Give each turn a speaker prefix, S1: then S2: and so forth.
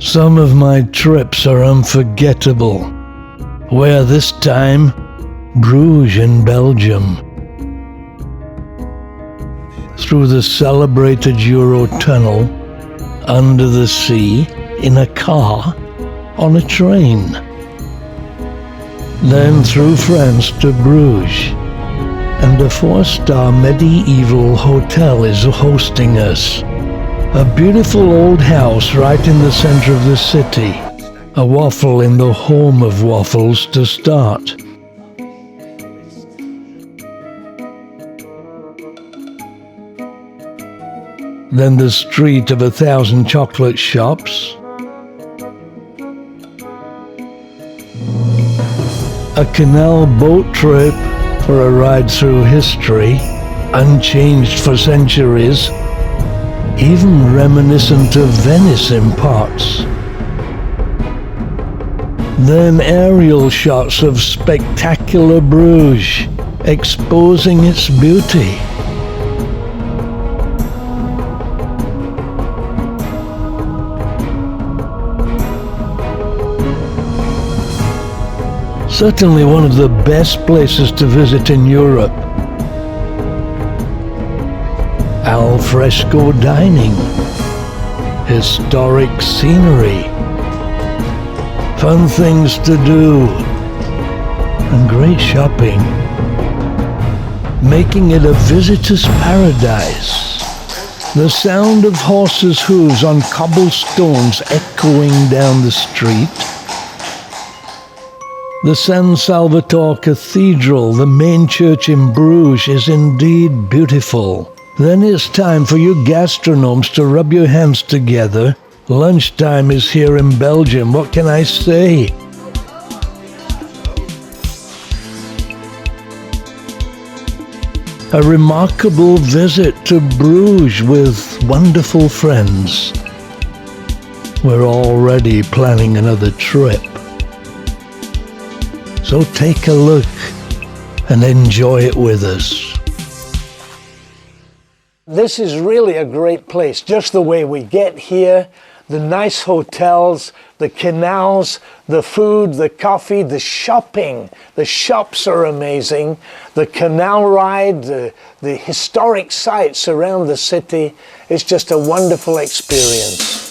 S1: Some of my trips are unforgettable. Where this time, Bruges in Belgium. Through the celebrated Eurotunnel, under the sea, in a car, on a train. Then through France to Bruges, and a 4-star medieval hotel is hosting us. A beautiful old house right in the center of the city. A waffle in the home of Waffles to start. Then the street of 1,000 chocolate shops. A canal boat trip for a ride through history, unchanged for centuries, even reminiscent of Venice in parts. Then aerial shots of spectacular Bruges, exposing its beauty. Certainly one of the best places to visit in Europe. Al fresco dining, historic scenery, fun things to do, and great shopping, making it a visitor's paradise. The sound of horses' hooves on cobblestones echoing down the street. The San Salvatore Cathedral, the main church in Bruges, is indeed beautiful. Then it's time for you gastronomes to rub your hands together. Lunchtime is here in Belgium, what can I say? A remarkable visit to Bruges with wonderful friends. We're already planning another trip. So take a look and enjoy it with us. This is really a great place, just the way we get here, the nice hotels, the canals, the food, the coffee, the shopping. The shops are amazing. The canal ride, the historic sites around the city. It's just a wonderful experience.